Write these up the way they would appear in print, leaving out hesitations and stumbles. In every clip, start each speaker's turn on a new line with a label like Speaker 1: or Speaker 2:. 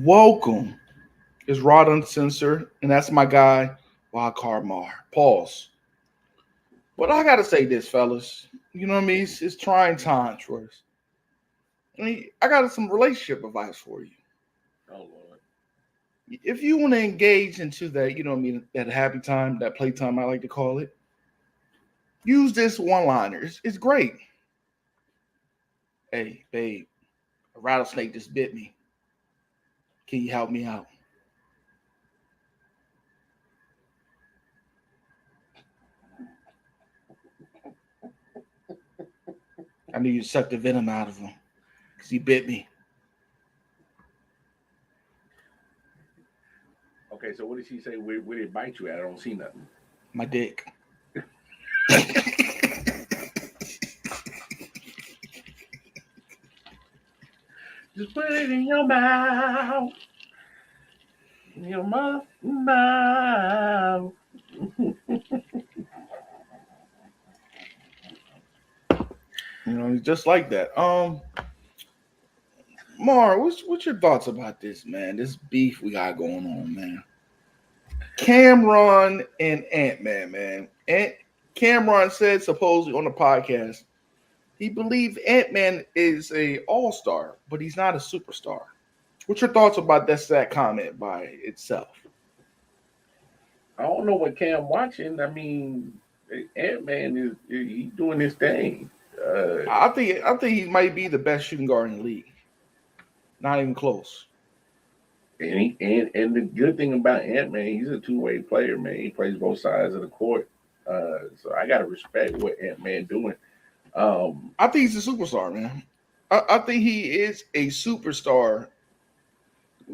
Speaker 1: Welcome. It's Rod Uncensored, and that's my guy, Wildcard Mar. Pause. But I gotta say this, fellas. You know what I mean? It's trying times for us. I got some relationship advice for you.
Speaker 2: Oh Lord.
Speaker 1: If you want to engage into that, you know what I mean, that happy time, that playtime, I like to call it, use this one-liner. It's great. Hey, babe, a rattlesnake just bit me. Can you help me out? I knew you sucked the venom out of him because he bit me.
Speaker 2: Okay, so what did she say? Where did it bite you at? I don't see nothing.
Speaker 1: My dick.
Speaker 2: Just put it in your mouth. In your mouth.
Speaker 1: Just like that. Mar, what's your thoughts about this, man? This beef we got going on, man. Cameron and Ant Man, man. Cameron said supposedly on the podcast he believes Ant Man is a all star, but he's not a superstar. What's your thoughts about that comment by itself?
Speaker 2: I don't know what Cam watching. I mean, Ant Man is he doing his thing.
Speaker 1: I think he might be the best shooting guard in the league. Not even close.
Speaker 2: And the good thing about Ant Man, he's a two-way player, man. He plays both sides of the court. So I gotta respect what Ant Man doing.
Speaker 1: I think he's a superstar, man. I think he is a superstar.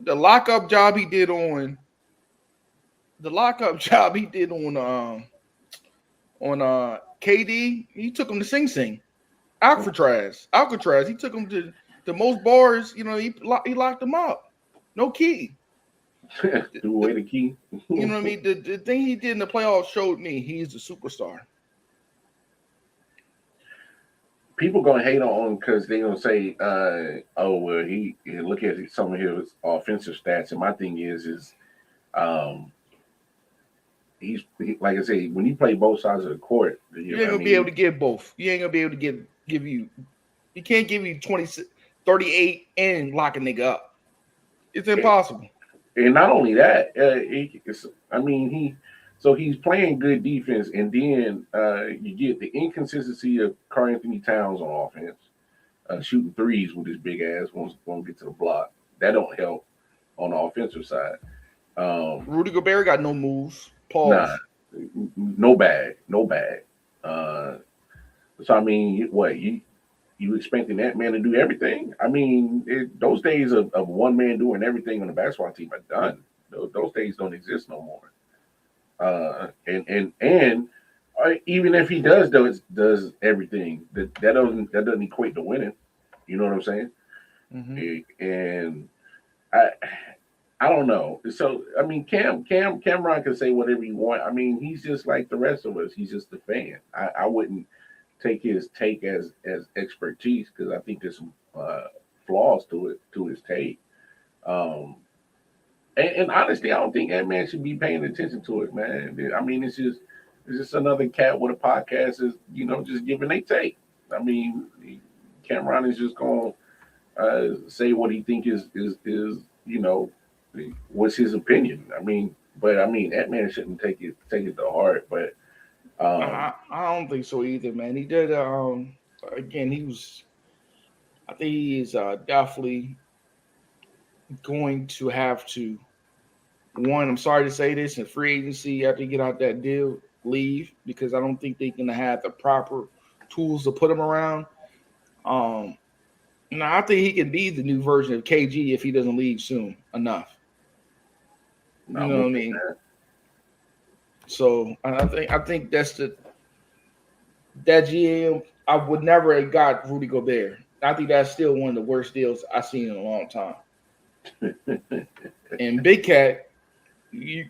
Speaker 1: The lockup job he did on the lockup job he did on KD, he took him to Sing Sing. Alcatraz, he took him to the most bars. He locked him up. No key.
Speaker 2: Threw away the key.
Speaker 1: You know what I mean? The thing he did in the playoffs showed me he's a superstar.
Speaker 2: People gonna hate on because they gonna say, "Oh, well, he look at some of his offensive stats." And my thing is, um, like I say, when you play both sides of the court,
Speaker 1: You ain't gonna be able to give both. You ain't gonna be able to give you. You can't give you 20, 38 and lock a nigga up. It's impossible.
Speaker 2: And not only that, he's playing good defense, and then you get the inconsistency of Karl Anthony Towns on offense, shooting threes with his big ass won't get to the block. That don't help on the offensive side.
Speaker 1: Rudy Gobert got no moves. Pause.
Speaker 2: Nah, no bag. So I mean, what you expecting that man to do everything? I mean, those days of one man doing everything on the basketball team are done. Those days don't exist no more. And even if he does everything, that doesn't equate to winning. You know what I'm saying?
Speaker 1: Mm-hmm.
Speaker 2: And I don't know. So I mean, Cameron can say whatever you want. I mean, he's just like the rest of us. He's just a fan. I wouldn't take his take as expertise because I think there's some flaws to his take. Um, and honestly, I don't think that man should be paying attention to it, man. I mean, it's just another cat with a podcast is just giving a take. I mean, Cameron is just going to say what he think is what's his opinion. But that man shouldn't take it to heart. But
Speaker 1: I don't think so either, man. He did. Again, he was. I think he is definitely going to have to. One, I'm sorry to say this, in free agency after you get out that deal, leave because I don't think they're gonna have the proper tools to put him around. Um, Now I think he can be the new version of KG if he doesn't leave soon enough. You know what I mean? So I think that GM. I would never have got Rudy Gobert. I think that's still one of the worst deals I've seen in a long time. And Big Cat, you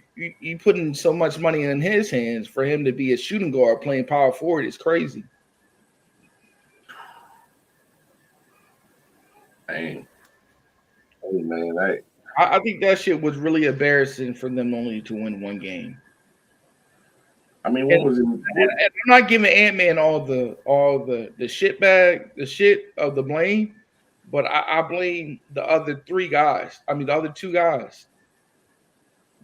Speaker 1: putting so much money in his hands for him to be a shooting guard playing power forward is crazy.
Speaker 2: Dang. Hey man,
Speaker 1: I think that shit was really embarrassing for them only to win one game.
Speaker 2: I mean, what
Speaker 1: And,
Speaker 2: was it? What?
Speaker 1: and I'm not giving Ant-Man all the shit bag, the shit of the blame, but I blame the other three guys. I mean, the other two guys.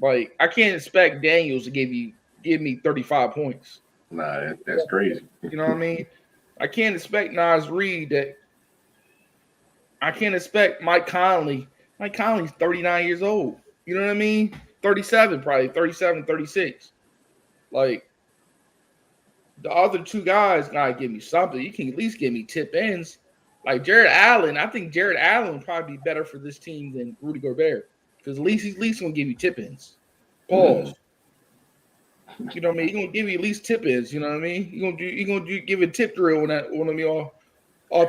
Speaker 1: Like, I can't expect Daniels to give me 35 points.
Speaker 2: Nah, that's crazy.
Speaker 1: You know what I mean? I can't expect Nas Reed that. I can't expect Mike Conley. Mike Conley's 39 years old. You know what I mean? 37, probably 37, 36. Like, the other two guys gotta give me something. You can at least give me tip ends. Like Jared Allen, I think Jared Allen would probably be better for this team than Rudy Gobert. Because he's at least gonna give you tip ends. Pause. You know what I mean? He's gonna give you at least tip ends, you know what I mean? You're gonna give a tip drill when that one of me off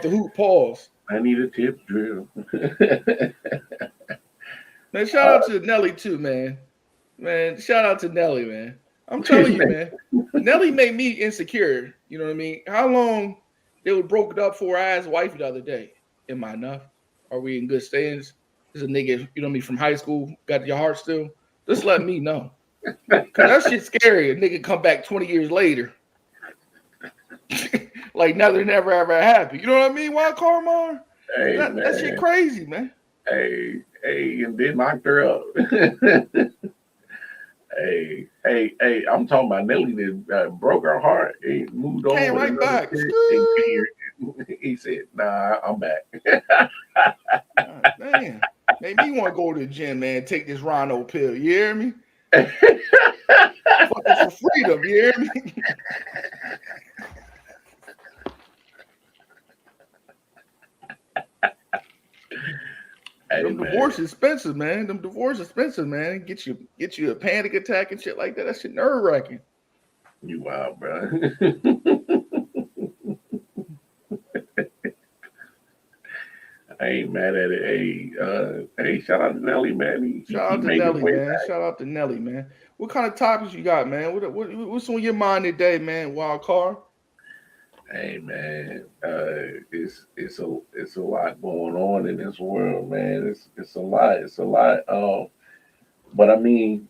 Speaker 1: the hoop. Pause.
Speaker 2: I need a tip drill.
Speaker 1: Man, shout out to Nelly too, man. Man, shout out to Nelly, man. I'm telling you, man. Nelly made me insecure. You know what I mean? How long they were broken up for? I asked wife the other day. Am I enough? Are we in good stands? This is a nigga, you know what I mean, from high school. Got your heart still? Just let me know. Cause that shit's scary. A nigga come back 20 years later. Like nothing ever ever happened. You know what I mean? Wild Carmar?
Speaker 2: Hey,
Speaker 1: That shit crazy, man.
Speaker 2: Hey, and then knocked her up. Hey, I'm talking about Nelly that broke her heart. He moved on.
Speaker 1: Came right back.
Speaker 2: He said, "Nah, I'm back."
Speaker 1: God, damn. Made me want to go to the gym, man. Take this Rhino pill. You hear me? Fucking for freedom. You hear me?
Speaker 2: Hey,
Speaker 1: Them divorce expensive, man. Them divorce expensive, man. Get you a panic attack and shit like that. That shit nerve wracking.
Speaker 2: You wild, bro. I ain't mad at it. Hey, shout out to Nelly, man.
Speaker 1: Shout out to Nelly, man. Shout out to Nelly, man. What kind of topics you got, man? What's on your mind today, man? Wild card.
Speaker 2: Hey, man. It's a lot going on in this world, man. It's a lot. It's a lot. But I mean,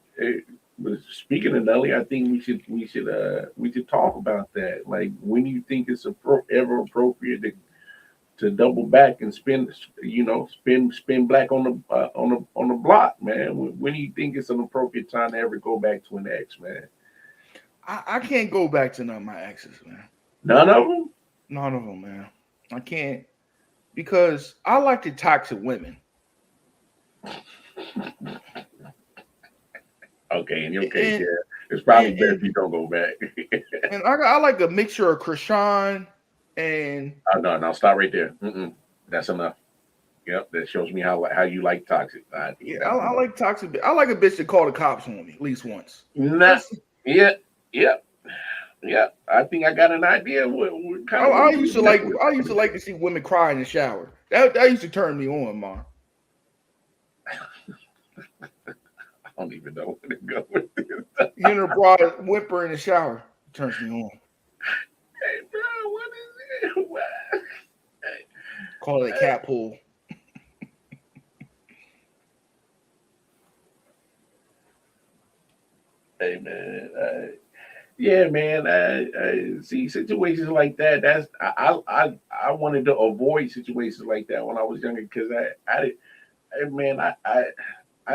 Speaker 2: but speaking of Nelly, I think we should talk about that. Like, when you think it's ever appropriate to double back and spin black on the block, man. When do you think it's an appropriate time to ever go back to an ex, man?
Speaker 1: I can't go back to none of my exes, man.
Speaker 2: None of them.
Speaker 1: None of them, man. I can't because I like the toxic women.
Speaker 2: Okay, in your case, yeah, it's probably better if you don't go back.
Speaker 1: And I like a mixture of Krishan and.
Speaker 2: No, stop right there. That's enough. Yep, that shows me how you like toxic.
Speaker 1: Yeah, I like toxic. I like a bitch that call the cops on me at least once.
Speaker 2: Nah, yeah. I think I got an idea. What kind of
Speaker 1: I used to like to see women cry in the shower. That used to turn me on, Mar.
Speaker 2: I don't even know where to go with this.
Speaker 1: You know, broad whimper in the shower turns me on.
Speaker 2: Hey, bro, what is it? What?
Speaker 1: Call it a cat pool.
Speaker 2: Hey, man. Yeah, man. See situations like that. That's I wanted to avoid situations like that when I was younger because I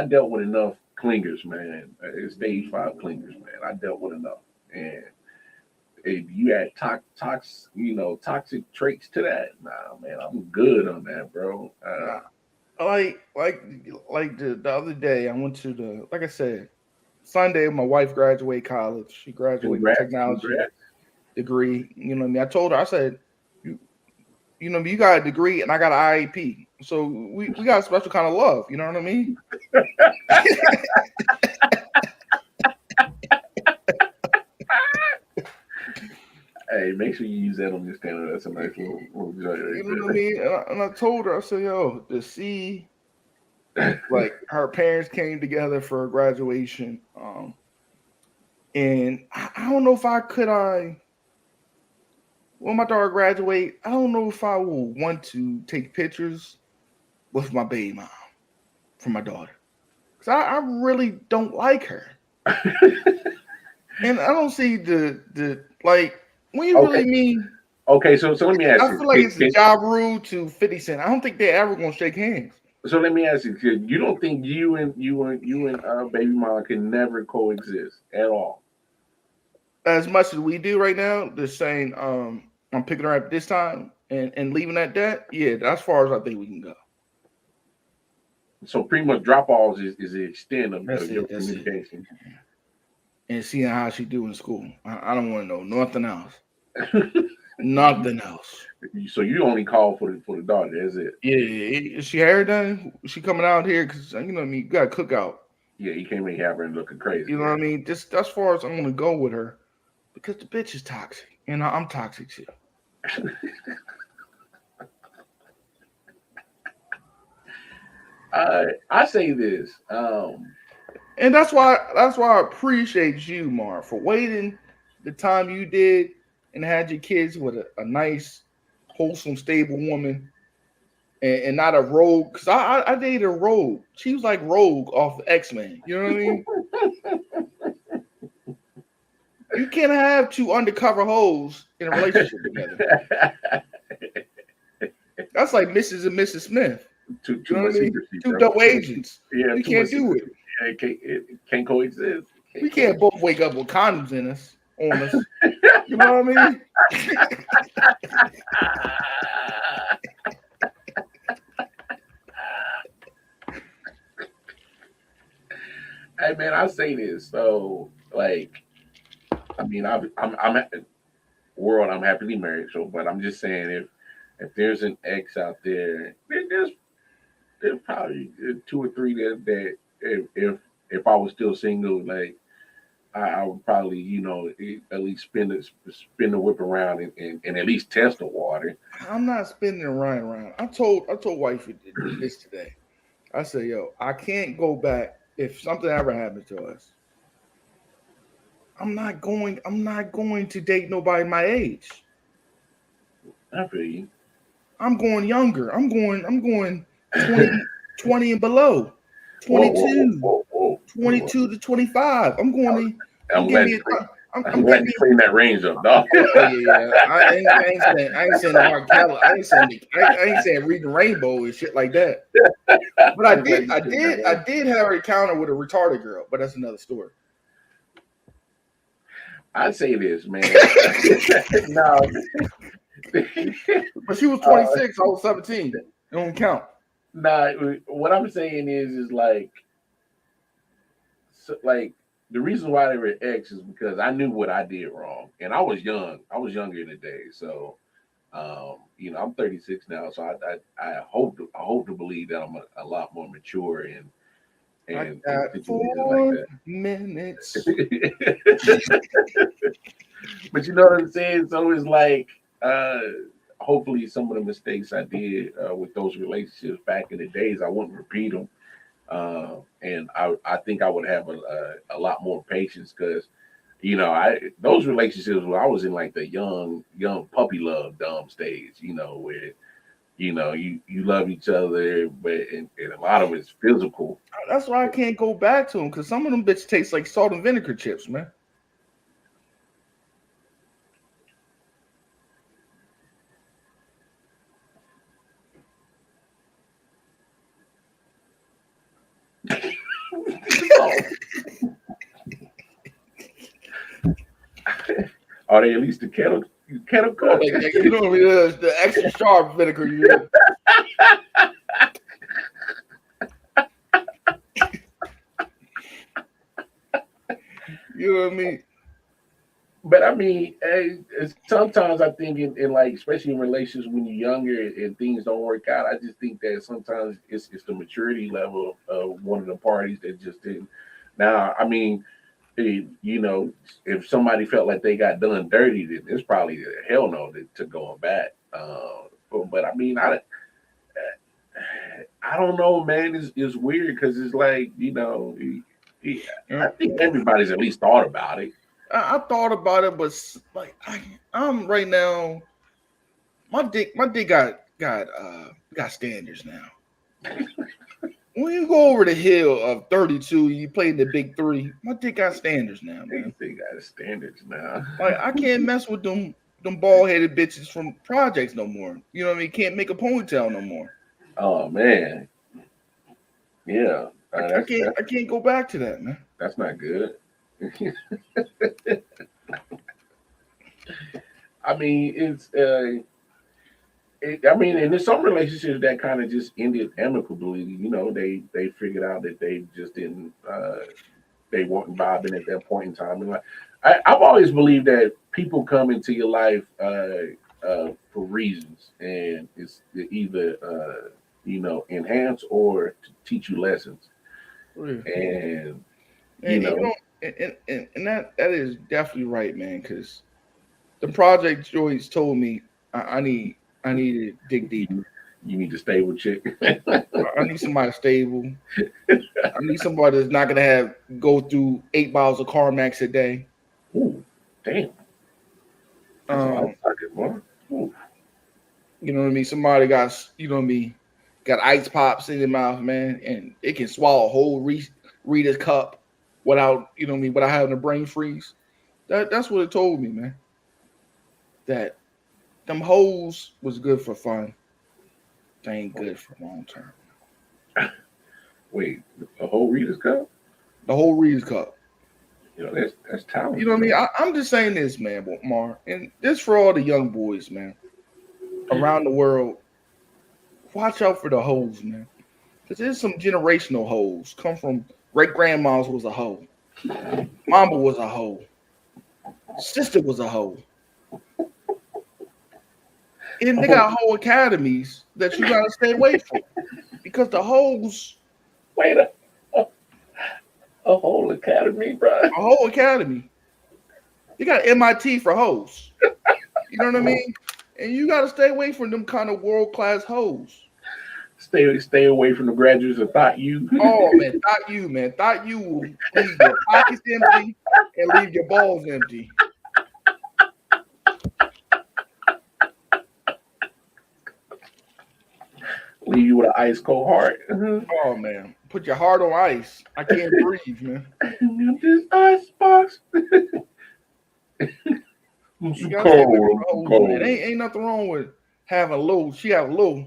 Speaker 2: dealt with enough clingers, man. It's stage 5 clingers, man. I dealt with enough, and if you add toxic traits to that, nah, man, I'm good on that, bro.
Speaker 1: Like the other day, I went to like I said, Sunday. My wife graduated college. She graduated with technology degree. You know what I mean? I told her, I said, you got a degree and I got an IAP. So we got a special kind of love. You know what I mean?
Speaker 2: Hey, make sure you use that on this camera. That's a nice little joint.
Speaker 1: You know what I mean? And I told her, I said, yo, to see, like, her parents came together for graduation. And I don't know if when my daughter graduate, I don't know if I will want to take pictures with my baby mom for my daughter. because I really don't like her, and I don't see the like. When you
Speaker 2: Okay,
Speaker 1: really mean,
Speaker 2: okay. So let me ask
Speaker 1: I
Speaker 2: you.
Speaker 1: feel like it's a Ja Rule to 50 Cent. I don't think they're ever gonna shake hands.
Speaker 2: So let me ask you. You don't think you and Baby Mom can never coexist at all?
Speaker 1: As much as we do right now, they're saying I'm picking her up this time and leaving at that. Yeah, that's far as I think we can go.
Speaker 2: So pretty much drop offs is the extent
Speaker 1: That's
Speaker 2: of your
Speaker 1: it. That's it.
Speaker 2: communication.
Speaker 1: And seeing how she do in school. I don't want to know nothing else. Nothing else.
Speaker 2: So you only call for the daughter. That's it.
Speaker 1: Yeah, is she hair done? She coming out here because you know what I mean. You got to cook out.
Speaker 2: Yeah, you can't make have her looking crazy.
Speaker 1: You know what I mean. Just as far as I'm gonna go with her because the bitch is toxic and I'm toxic too.
Speaker 2: I say this.
Speaker 1: And that's why I appreciate you, Mar, for waiting the time you did and had your kids with a nice, wholesome, stable woman and not a rogue. Because I dated a rogue. She was like Rogue off X-Men. You know what I mean? You can't have two undercover hoes in a relationship together. That's like Mrs. and Mrs. Smith.
Speaker 2: too
Speaker 1: You know
Speaker 2: much
Speaker 1: what I mean?
Speaker 2: secrecy,
Speaker 1: Two
Speaker 2: bro.
Speaker 1: double agents.
Speaker 2: Yeah,
Speaker 1: You
Speaker 2: too much
Speaker 1: can't do
Speaker 2: secrecy.
Speaker 1: it.
Speaker 2: Yeah, it can't coexist.
Speaker 1: We can't both wake up with condoms in us on us. You know what I mean?
Speaker 2: Hey man, I say this. So like, I mean, I'm world. I'm happily married. So, but I'm just saying, if there's an ex out there, there's probably two or three that if I was still single, like I would probably at least spin the whip around and at least test the water.
Speaker 1: I'm not spinning it right around. I told wife this today. I said, yo, I can't go back if something ever happens to us. I'm not going to date nobody my age.
Speaker 2: I feel you.
Speaker 1: I'm going younger. I'm going 20, 20 and below.
Speaker 2: Whoa, whoa,
Speaker 1: 22,
Speaker 2: whoa, whoa, whoa.
Speaker 1: 22 to 25. I'm
Speaker 2: I'm
Speaker 1: giving
Speaker 2: glad
Speaker 1: me
Speaker 2: you clean, I'm
Speaker 1: I'm
Speaker 2: glad
Speaker 1: giving
Speaker 2: you
Speaker 1: me
Speaker 2: clean that range up, dog.
Speaker 1: oh yeah. I ain't saying the R. Kelly. I ain't saying reading rainbow and shit like that. But I
Speaker 2: I'm glad
Speaker 1: did,
Speaker 2: you
Speaker 1: I
Speaker 2: clean that
Speaker 1: did, I
Speaker 2: range.
Speaker 1: did have an encounter with a retarded girl, but that's another story.
Speaker 2: I say this, man. No,
Speaker 1: But she was
Speaker 2: uh,
Speaker 1: 26, I was 17. It don't count.
Speaker 2: nah. What I'm saying is like, so, like the reason why they were ex is because I knew what I did wrong, and I was young. I was younger in the day, so I'm 36 now, so I hope to believe that I'm a lot more mature
Speaker 1: I
Speaker 2: in
Speaker 1: got
Speaker 2: situations like
Speaker 1: 4 minutes.
Speaker 2: that. But you know what I'm saying? So it's like, uh, hopefully, some of the mistakes I did with those relationships back in the days, I wouldn't repeat them. And I think I would have a lot more patience because, I those relationships where I was in like the young puppy love dumb stage, where you love each other, but and a lot of it's physical.
Speaker 1: That's why I can't go back to them because some of them bitches taste like salt and vinegar chips, man.
Speaker 2: Are they at least the kettle cook?
Speaker 1: You know what I mean? The extra sharp vinegar you use. You know what I mean?
Speaker 2: But I mean, sometimes I think in like, especially in relationships when you're younger and things don't work out, I just think that sometimes it's the maturity level of one of the parties that just didn't. Now, I mean, if somebody felt like they got done dirty, then it's probably a hell no to going back. But I mean, I don't know, man. It's weird because it's like I
Speaker 1: Yeah.
Speaker 2: think everybody's at least thought about it.
Speaker 1: I thought about it, but like I'm right now, my dick got standards now. when you go over the hill of 32, you play in the big three. My dick got standards now, man.
Speaker 2: They got standards now.
Speaker 1: Like I can't mess with them bald headed bitches from projects no more. You know what I mean? Can't make a ponytail no more.
Speaker 2: Oh man, yeah,
Speaker 1: I can't go back to that, man.
Speaker 2: that's not good. I mean, I mean, and there's some relationships that kind of just ended amicably. You know, they figured out that they just didn't, they weren't vibing at that point in time. And like, I've always believed that people come into your life for reasons, and it's either enhance or to teach you lessons.
Speaker 1: Yeah.
Speaker 2: And
Speaker 1: And you know, and that is definitely right, man. Because the project Joyce told me I need to dig deeper.
Speaker 2: you need to stay with chick.
Speaker 1: I need somebody stable. I need somebody that's not gonna have go through 8 bottles of CarMax a day.
Speaker 2: Ooh, damn. That's a lot of pocket, boy. Ooh.
Speaker 1: You know what I mean? Somebody got got ice pops in their mouth, man, and it can swallow a whole Rita's cup without without having a brain freeze. That's what it told me, man. That them hoes was good for fun. They ain't good for long term.
Speaker 2: Wait, a whole Reader's Cup?
Speaker 1: The whole Reeves Cup.
Speaker 2: That's talent.
Speaker 1: You know what I mean? I'm just saying this, man, Mar, and this for all the young boys, man, around the world. Watch out for the hoes, man, because there's some generational hoes. Come from great grandmas was a hoe, mama was a hoe, sister was a hoe, and they got whole academies that you gotta stay away from because the hoes.
Speaker 2: Wait a whole academy, bro.
Speaker 1: A whole academy. You got MIT for hoes. You know what I mean? And you got to stay away from them kind of world class hoes.
Speaker 2: Stay away from the graduates of Thought You.
Speaker 1: Oh man, Thought You will leave your pockets empty and leave your balls empty.
Speaker 2: Leave you with an ice cold heart.
Speaker 1: Oh man, put your heart on ice. I can't breathe, man.
Speaker 2: This ice box.
Speaker 1: You gotta stay away from hoes, man. Ain't nothing wrong with having a little. She have a little.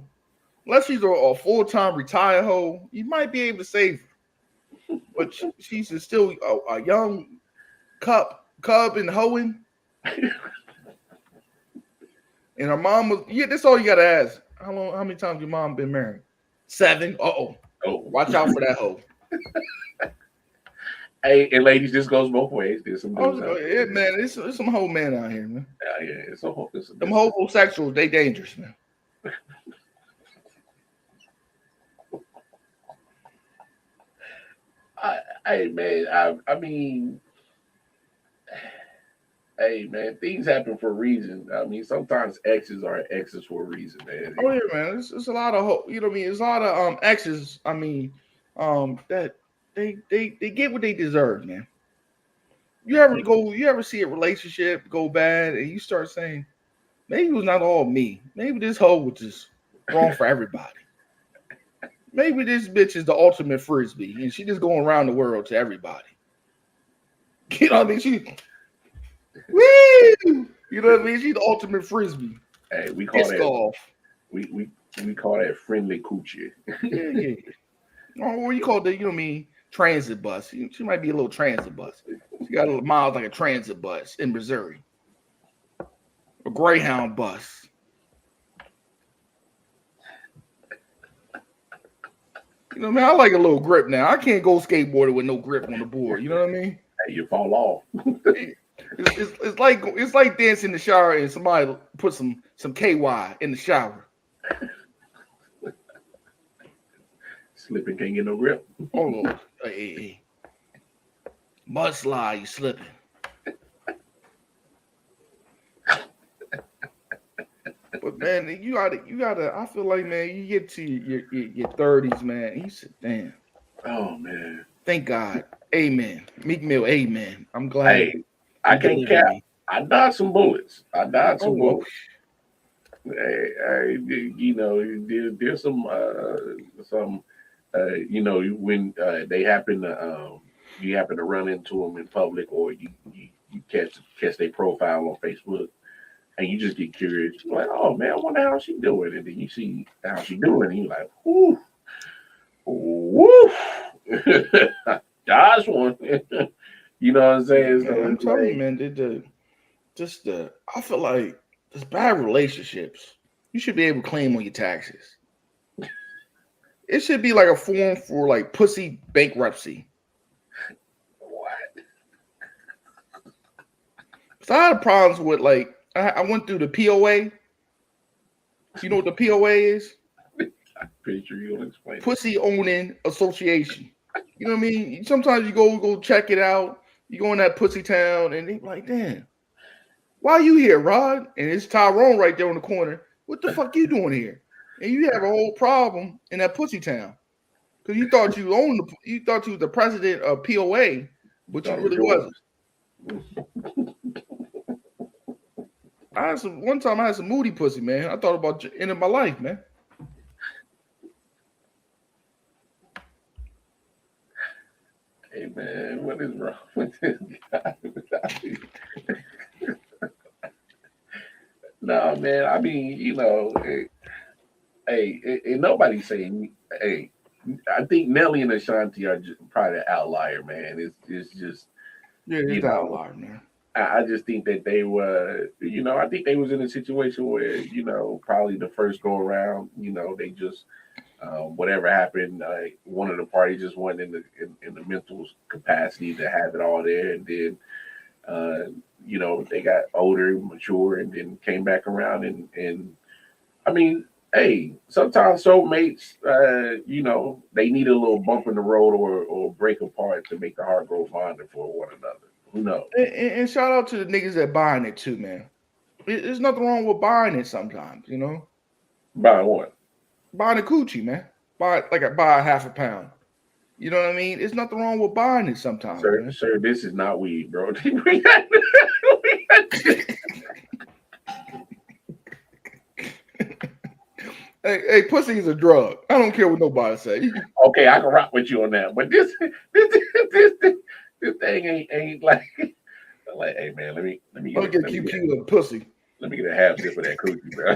Speaker 1: Unless she's a full-time retired hoe, you might be able to save her. But she's still a young cub and hoeing. And her mom was, that's all you gotta ask. How many times your mom been married? 7. Oh, watch out for that hoe.
Speaker 2: Hey, and ladies, this goes both ways. There's some
Speaker 1: man, it's some hoe men out here, man.
Speaker 2: Yeah, it's a whole.
Speaker 1: Them homosexuals, they dangerous, man.
Speaker 2: I mean, hey man, things happen for a reason. I mean, sometimes exes are exes for a reason, man.
Speaker 1: Oh yeah, man. It's a lot of you know what I mean. It's a lot of exes. I mean, that they get what they deserve, man. You ever see a relationship go bad and you start saying, maybe it was not all me. Maybe this hoe was just wrong for everybody. Maybe this bitch is the ultimate frisbee and she just going around the world to everybody. You know what I mean? Woo! You know what I mean? She's the ultimate frisbee.
Speaker 2: Hey, we call
Speaker 1: Disc
Speaker 2: that
Speaker 1: golf.
Speaker 2: We call that friendly coochie.
Speaker 1: Yeah. Or what you call that? You know what I mean? Transit bus. She might be a little transit bus. She got a little miles like a transit bus in Missouri. A Greyhound bus. You know what I mean? I like a little grip now. I can't go skateboarding with no grip on the board. You know what I mean?
Speaker 2: Hey, you fall off.
Speaker 1: It's like dancing in the shower and somebody put some KY in the shower.
Speaker 2: Slipping, can't get no grip.
Speaker 1: Oh, hey. Mud slide, you slipping. But man, you gotta. I feel like, man, you get to your 30s, man. You said, damn.
Speaker 2: Oh man.
Speaker 1: Thank God. Amen. Meek Mill. Amen. I'm glad.
Speaker 2: Hey, I can't cap. I dodged some bullets. Bullets. Hey, you know, there's some You know, when they happen to you happen to run into them in public, or you catch their profile on Facebook, and you just get curious. You're like, oh man, I wonder how she doing, and then you see how she doing, and you're like, whoo, woo, Josh one. You know what I'm saying?
Speaker 1: Man,
Speaker 2: So
Speaker 1: I'm
Speaker 2: it's
Speaker 1: telling you,
Speaker 2: like,
Speaker 1: man, I feel like there's bad relationships. You should be able to claim on your taxes. It should be like a form for like pussy bankruptcy.
Speaker 2: what?
Speaker 1: Cause I had problems with like I went through the POA. You know what the POA is?
Speaker 2: Pretty sure you'll explain it.
Speaker 1: Pussy owning association. You know what I mean? Sometimes you go check it out. You go in that pussy town and they like, damn, why are you here, Rod? And it's Tyrone right there in the corner. What the fuck you doing here? And you have a whole problem in that pussy town. Because you thought you was the president of POA, but you
Speaker 2: Thought it was
Speaker 1: really
Speaker 2: yours.
Speaker 1: wasn't. One time I had some moody pussy, man. I thought about ending my life, man.
Speaker 2: Hey man, what is wrong with this guy? No, man. I mean, you know, and nobody's saying, hey, I think Nelly and Ashanti are just probably the outlier, man. It's just,
Speaker 1: Yeah,
Speaker 2: you
Speaker 1: it's the
Speaker 2: know,
Speaker 1: outlier, man.
Speaker 2: I just think that they were, you know, I think they was in a situation where, you know, probably the first go around, you know, they just whatever happened, one of the parties just wasn't in the mental capacity to have it all there, and then uh, you know they got older, mature, and then came back around, and I mean, hey, sometimes soulmates, you know, they need a little bump in the road or break apart to make the heart grow fonder for one another. Who knows?
Speaker 1: And shout out to the niggas that buying it too, man. There's nothing wrong with buying it sometimes, you know.
Speaker 2: By one.
Speaker 1: Buying a coochie, man. Buy a half a pound. You know what I mean? There's nothing wrong with buying it sometimes, man.
Speaker 2: Sir, this is not weed, bro. We got-
Speaker 1: Hey, pussy is a drug. I don't care what nobody say.
Speaker 2: Okay, I can rock with you on that. But this this thing ain't like hey man, let me
Speaker 1: Don't get QQ of pussy.
Speaker 2: let me get a half sip of that cookie, bro.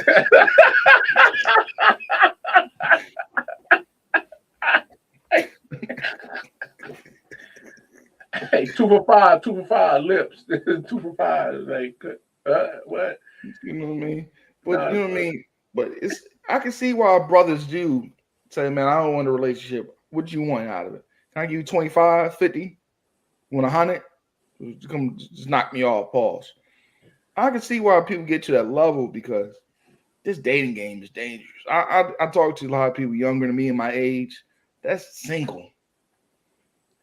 Speaker 2: Hey, 2 for 5 lips, 2 for 5. Like what?
Speaker 1: You know what I mean? But
Speaker 2: Nah,
Speaker 1: you know what I mean? But I can see why brothers do say, man, I don't want a relationship. What do you want out of it? Can I give you 25, 50? You want 100? Come just knock me off, pause. I can see why people get to that level because this dating game is dangerous. I talk to a lot of people younger than me and my age that's single.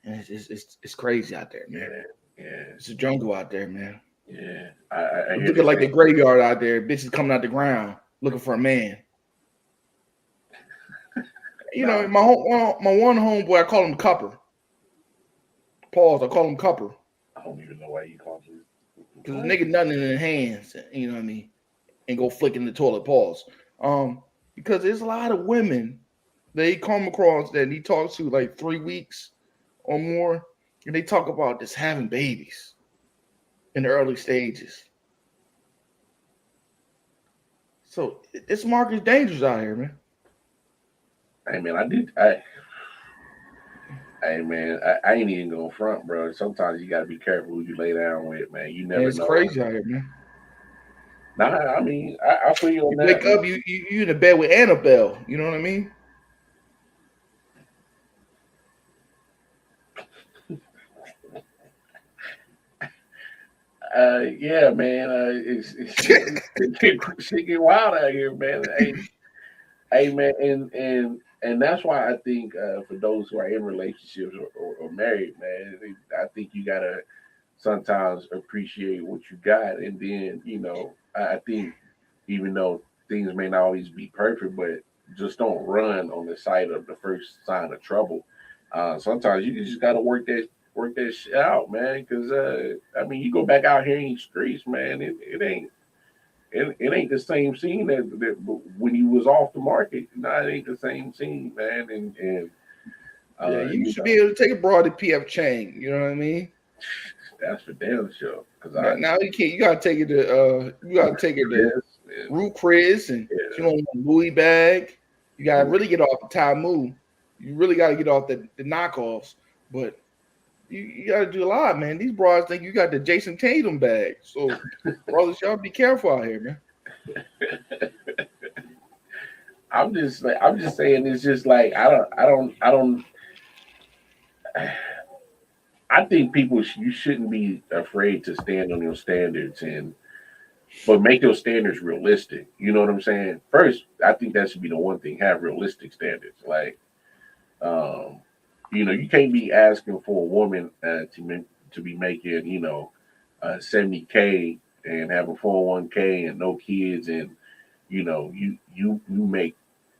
Speaker 1: And it's crazy out there, man.
Speaker 2: yeah, yeah,
Speaker 1: It's a jungle out there, man.
Speaker 2: yeah. I
Speaker 1: It's
Speaker 2: hear
Speaker 1: looking
Speaker 2: the
Speaker 1: like the
Speaker 2: same.
Speaker 1: graveyard out there. Bitches coming out the ground looking for a man. You know,
Speaker 2: Nah,
Speaker 1: my one homeboy, I call him Cupper. Pause. I call him Cupper
Speaker 2: I don't even know why you call me.
Speaker 1: because the
Speaker 2: What?
Speaker 1: nigga nothing in his hands. You know what I mean? And go flicking the toilet. Pause. Because there's a lot of women that he come across that he talks to like 3 weeks or more, and they talk about just having babies in the early stages. So this market is dangerous out here, man.
Speaker 2: Hey man, hey man, I ain't even gonna front, bro. Sometimes you gotta be careful who you lay down with, man. You
Speaker 1: And
Speaker 2: never
Speaker 1: it's
Speaker 2: know.
Speaker 1: crazy out here, man.
Speaker 2: Nah, I mean, I feel you on
Speaker 1: You
Speaker 2: that,
Speaker 1: wake
Speaker 2: man.
Speaker 1: up, you in the bed with Annabelle. You know what I mean?
Speaker 2: Yeah, man. It's shit get wild out here, man. Hey, man, and that's why I think for those who are in relationships or married, man, I think you gotta sometimes appreciate what you got, and then you know, I think even though things may not always be perfect, but just don't run on the sight of the first sign of trouble. Sometimes you just gotta work that shit out, man. Because I mean, you go back out here in these streets, man. It ain't the same scene that when you was off the market. Nah, it ain't the same scene, man. And
Speaker 1: Yeah, you
Speaker 2: You
Speaker 1: should be
Speaker 2: know,
Speaker 1: able to take a broad to PF Chang. You know what I mean?
Speaker 2: that's for damn sure. Cause
Speaker 1: Now,
Speaker 2: I
Speaker 1: now you can't. You gotta take it to. You gotta take it to
Speaker 2: Chris and
Speaker 1: Ruth Chris, and if you
Speaker 2: yeah,
Speaker 1: want a Louis bag, you gotta
Speaker 2: and
Speaker 1: really get off the Ty Moo. You really gotta get off the knockoffs. But you gotta do a lot, man. These broads think you got the Jason Tatum bag. So, brothers, y'all be careful out here, man.
Speaker 2: I'm just saying it's just like I think you shouldn't be afraid to stand on your standards and but make those standards realistic. You know what I'm saying? First, I think that should be the one thing: have realistic standards. Like, um, you can't be asking for a woman to be making 70K and have a 401k and no kids, and you make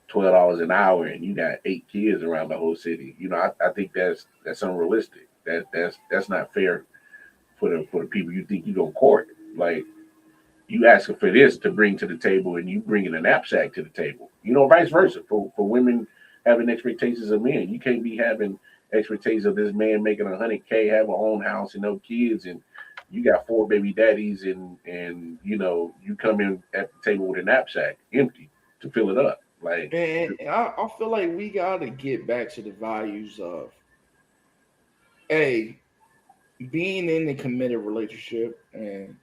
Speaker 2: $12 an hour and you got 8 kids around the whole city. I think that's unrealistic. That's not fair for the people you think you gonna court. Like you asking for this to bring to the table and you bringing a knapsack to the table. Vice versa for women having expectations of men. You can't be having expectations of this man making 100K, have a own house and no kids, and you got 4 baby daddies, and you come in at the table with a knapsack empty to fill it up. Like,
Speaker 1: And I feel like we gotta get back to the values of a being in a committed relationship and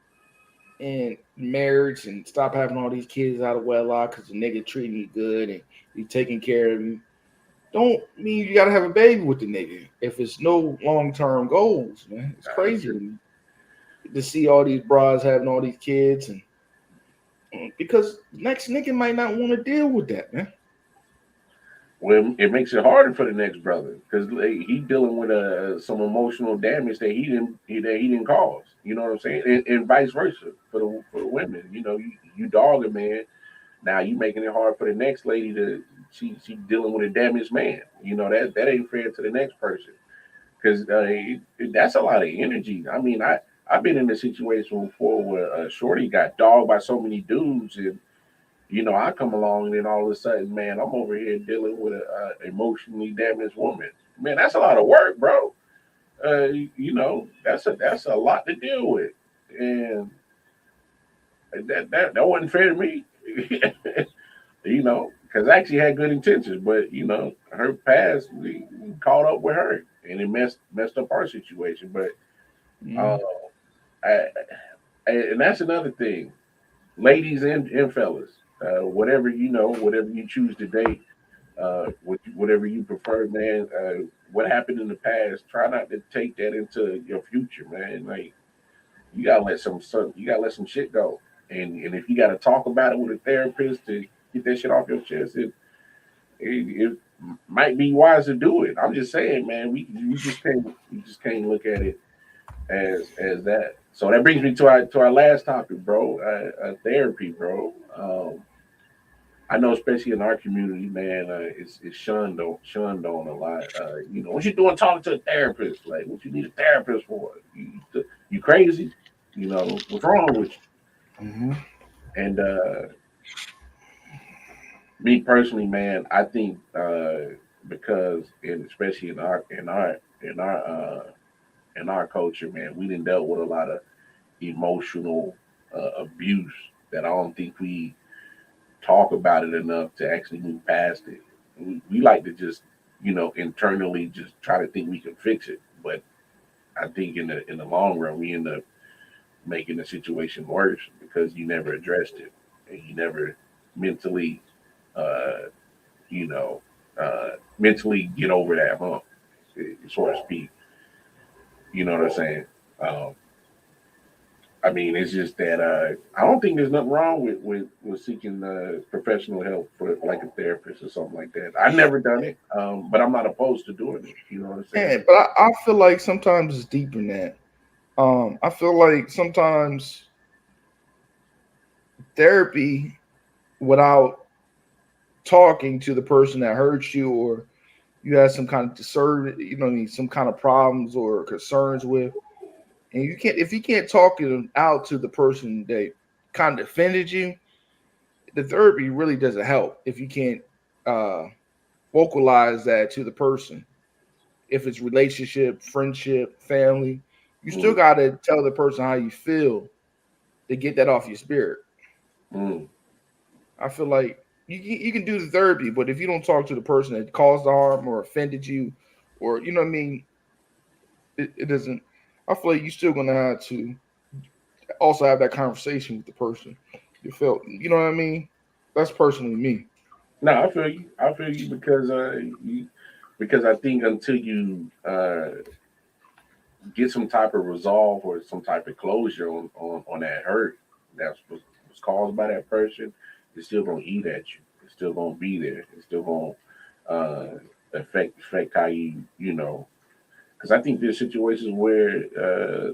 Speaker 1: marriage and stop having all these kids out of wedlock because the nigga treating you good and he taking care of you. Don't mean you gotta have a baby with the nigga if it's no long term goals, man. It's
Speaker 2: I
Speaker 1: crazy
Speaker 2: agree.
Speaker 1: to see all these bras having all these kids and because next nigga might not want to deal with that, man.
Speaker 2: Well, it makes it harder for the next brother because he dealing with some emotional damage that he didn't cause. You know what I'm saying? And vice versa for the women. You dog a man. Now you making it hard for the next lady to she dealing with a damaged man. That ain't fair to the next person because that's a lot of energy. I mean, I've been in a situation before where Shorty got dogged by so many dudes, and I come along and then all of a sudden, man, I'm over here dealing with a emotionally damaged woman. Man, that's a lot of work, bro. That's a lot to deal with, and that wasn't fair to me. Because I actually had good intentions, but her past we caught up with her, and it messed up our situation. But uh,
Speaker 1: Mm.
Speaker 2: I, and that's another thing, ladies and fellas, whatever you choose to date, whatever you prefer, man. What happened in the past, try not to take that into your future, man. Like you gotta let some shit go, and if you gotta talk about it with a therapist to get that shit off your chest, it might be wise to do it. I'm just saying, man. We just can't look at it as that. So that brings me to our last topic, bro. Therapy, bro. I know, especially in our community, man, it's shunned on a lot. What you doing talking to a therapist? Like, what you need a therapist for? You crazy? What's wrong with you?
Speaker 1: Mhm.
Speaker 2: And me personally, man, I think because, and especially in our culture, man, we didn't dealt with a lot of emotional abuse that I don't think we talk about it enough to actually move past it. We like to just, internally just try to think we can fix it, but I think in the long run, we end up making the situation worse because you never addressed it and you never mentally, uh, you know, mentally get over that hump, so to speak. You know what I'm saying? Um, I mean, it's just that I don't think there's nothing wrong with seeking professional help for like a therapist or something like that. I've never done it, but I'm not opposed to doing it. You know what I'm saying?
Speaker 1: Yeah, but I feel like sometimes it's deeper than that. I feel like sometimes therapy without talking to the person that hurts you or you have some kind of discern, what I mean, some kind of problems or concerns with, and you can't if you can't talk it out to the person that kind of offended you, the therapy really doesn't help if you can't uh vocalize that to the person. if it's relationship, friendship, family, you still gotta tell the person how you feel to get that off your spirit.
Speaker 2: Mm.
Speaker 1: I feel like you can do the therapy, but if you don't talk to the person that caused the harm or offended you, or you know what I mean, it doesn't. I feel like you're still gonna have to also have that conversation with the person. You feel, you know what I mean? That's personally me.
Speaker 2: No, I feel you. I feel you because I think until you get some type of resolve or some type of closure on that hurt was caused by that person, it's still gonna eat at you. It's still gonna be there. It's still gonna affect how you know. Because I think there's situations where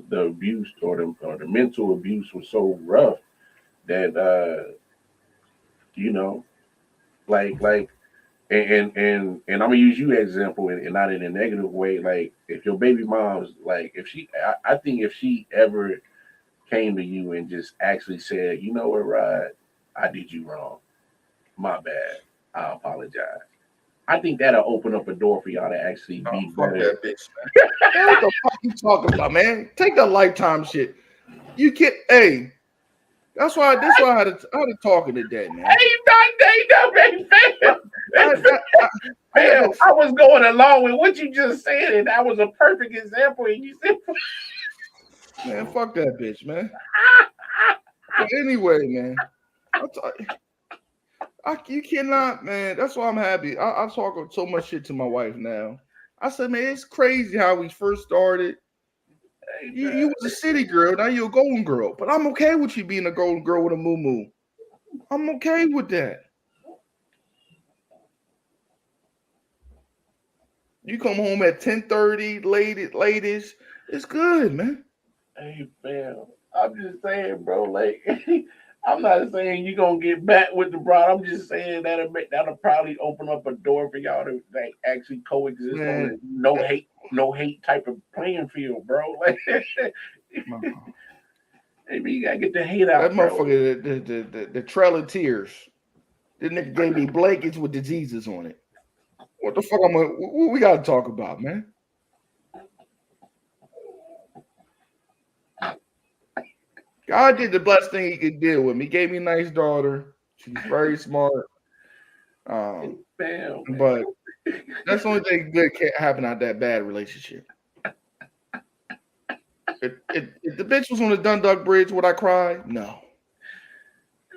Speaker 2: the abuse or the mental abuse was so rough that you know, like and I'm gonna use you as an example and not in a negative way. Like if your baby mom's like if she, I think if she ever came to you and just actually said, you know what, Rod, I did you wrong, my bad, I apologize. I think that'll open up a door for y'all to actually
Speaker 1: Oh,
Speaker 2: be
Speaker 1: fuck
Speaker 2: better.
Speaker 1: that bitch, man. What the fuck you talking about, man? Take that lifetime shit. You can't. Hey, that's why I had to talking to that, man.
Speaker 2: Hey, not baby, fam.
Speaker 1: I, I, I, I got
Speaker 2: Fam,
Speaker 1: that.
Speaker 2: I was going along with what you just said, and that was a perfect example. And you said,
Speaker 1: Man, fuck that bitch, man. But anyway, man, you cannot, man. That's why I'm happy. I talk so much shit to my wife now. I said, man, it's crazy how we first started.
Speaker 2: hey,
Speaker 1: You was a city girl, now you're a golden girl. But I'm okay with you being a golden girl with a moo. I'm okay with that. You come home at 10:30, latest. It's good, man.
Speaker 2: hey, fam, I'm just saying, bro. Like, I'm not saying you're gonna get back with the broad. I'm just saying that'll probably open up a door for y'all to like actually coexist on
Speaker 1: Man,
Speaker 2: a no hate type of playing field, bro. Like, maybe you gotta get the hate
Speaker 1: that
Speaker 2: out, bro.
Speaker 1: motherfucker, the Trail of Tears. This nigga gave me blankets with diseases on it. What the fuck what we gotta talk about, man? God did the best thing he could do with me. He gave me a nice daughter. She's very smart.
Speaker 2: Bam,
Speaker 1: But that's the only thing good can't happen out that bad relationship. If the bitch was on the Dundalk Bridge, would I cry? No.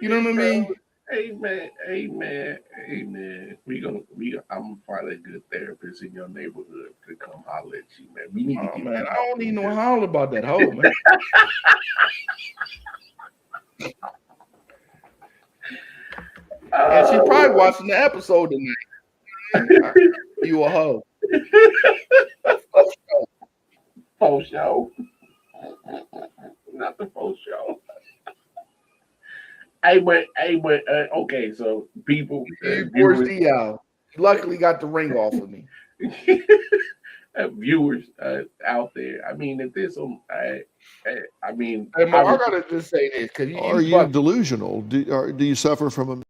Speaker 1: You know what I mean?
Speaker 2: Amen, amen, amen. I'm probably a good therapist in your neighborhood to come holler at you, man. We need to
Speaker 1: Oh
Speaker 2: get
Speaker 1: man,
Speaker 2: you
Speaker 1: I
Speaker 2: out
Speaker 1: don't
Speaker 2: there.
Speaker 1: need no howl about that hoe, man. And she probably watching the episode tonight. You a hoe.
Speaker 2: Faux show. Not the faux show. Okay, so people,
Speaker 1: You forced
Speaker 2: viewers,
Speaker 1: the out. Luckily got the ring off of me.
Speaker 2: viewers out there. I mean, if there's some, I mean,
Speaker 1: Hey Mo, I gotta just say this because
Speaker 3: Are
Speaker 1: you
Speaker 3: you delusional? Do you suffer from a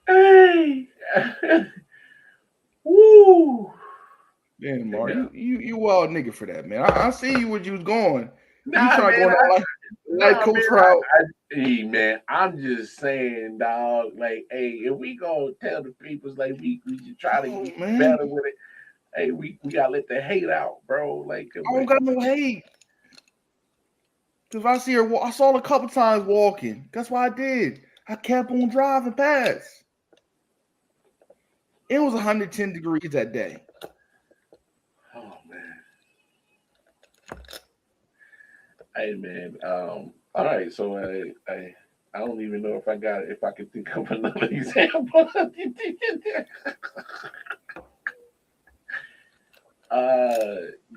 Speaker 2: Hey, woo.
Speaker 1: damn, Mar, you wild nigga for that, man. I see you where you was going. You
Speaker 2: Nah,
Speaker 1: trying to go
Speaker 2: man.
Speaker 1: on that life coach route.
Speaker 2: Hey, man. I'm just saying, dog. Like, hey, if we gonna tell the peoples like we should try to get
Speaker 1: Man,
Speaker 2: better with it. Hey, we gotta let the hate out, bro. Like,
Speaker 1: I don't got no hate. Cause I see her, I saw her a couple times walking. That's what I did. I kept on driving past. It was 110 degrees that day.
Speaker 2: oh man. Hey, man. All right. So I don't even know if I could think of another example.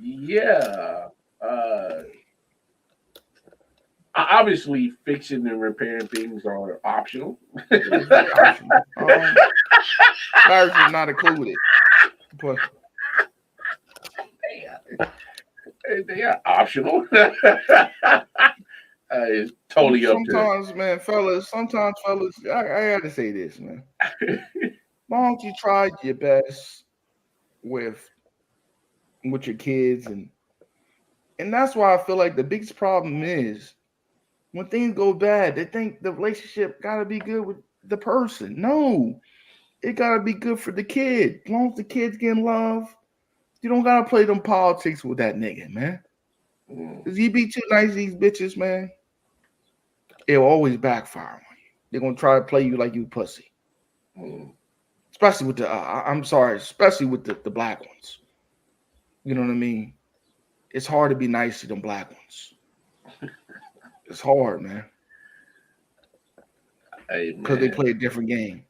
Speaker 2: Yeah. Obviously, fixing and repairing things are optional.
Speaker 1: Marriage is not included. But
Speaker 2: They are optional. It's totally up to.
Speaker 1: Sometimes, man, fellas. Sometimes, fellas. I gotta say this, man. Why don't you try your best with your kids and that's why I feel like the biggest problem is when things go bad, they think the relationship gotta be good with the person. No, it gotta be good for the kid. As long as the kid's getting love, you don't gotta play them politics with that nigga, man. Cause you be too nice to these bitches, man, it'll always backfire on you. They're gonna try to play you like you pussy. Especially with the I'm sorry, especially with the black ones. You know what I mean? It's hard to be nice to them black ones. It's hard, man. Because they play a different game.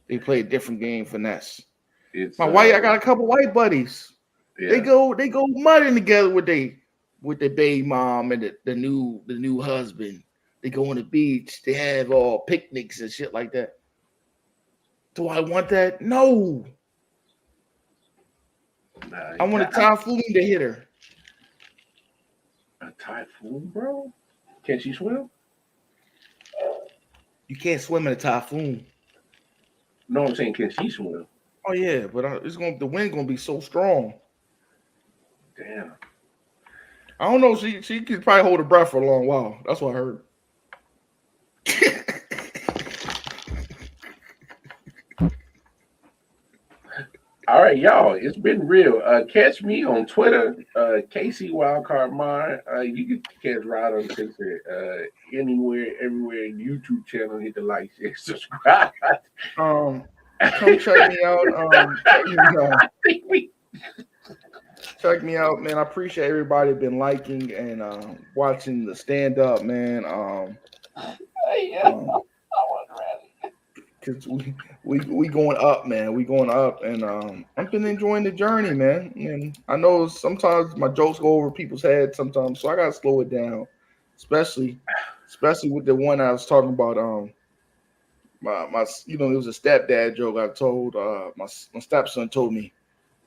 Speaker 1: They play a different game, finesse. I got a couple white buddies. Yeah. They go mudding together with their baby mom and the new husband. They go on the beach. They have all picnics and shit like that. Do I want that? No. I want a typhoon to hit her.
Speaker 2: A typhoon, bro? Can she swim?
Speaker 1: You can't swim in a typhoon.
Speaker 2: No, I'm saying, can she swim?
Speaker 1: Oh yeah, but the wind gonna be so strong.
Speaker 2: Damn.
Speaker 1: I don't know. She could probably hold her breath for a long while. That's what I heard.
Speaker 2: All right, y'all. It's been real. Catch me on Twitter, KC Wildcard Mine. You can catch Rod on Twitter, anywhere, everywhere. YouTube channel. Hit the like, share, subscribe.
Speaker 1: Come check me out. Check me out, man. I appreciate everybody been liking and watching the stand up, man. Cause we going up, man. We going up, and I've been enjoying the journey, man. And I know sometimes my jokes go over people's heads sometimes, so I gotta slow it down, especially with the one I was talking about. My it was a stepdad joke I told. My stepson told me.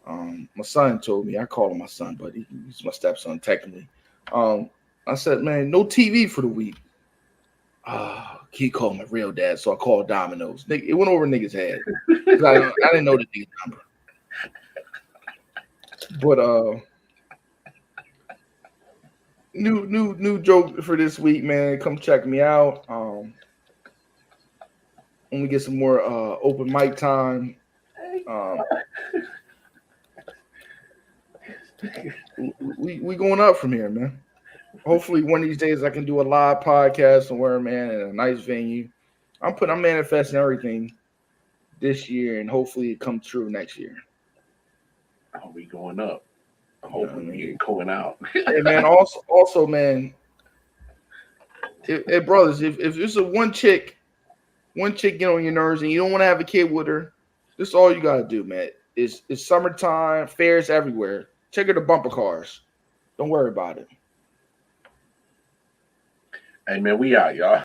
Speaker 1: My son told me. I call him my son, but he's my stepson technically. I said, man, no TV for the week. He called my real dad, so I called Domino's. It went over niggas' head. I didn't know the nigga number. But new joke for this week, man. Come check me out. When we get some more open mic time. We going up from here, man. Hopefully one of these days I can do a live podcast somewhere, man, in a nice venue. I'm manifesting everything this year, and hopefully it comes true next year.
Speaker 2: I'll be going up. I'm hoping we ain't going out.
Speaker 1: Hey, man, also, man, if brothers, if there's one chick get on your nerves and you don't want to have a kid with her, this is all you gotta do, man. It's summertime, fairs everywhere. Check her the bumper cars. Don't worry about it.
Speaker 2: Hey, man, we out, y'all.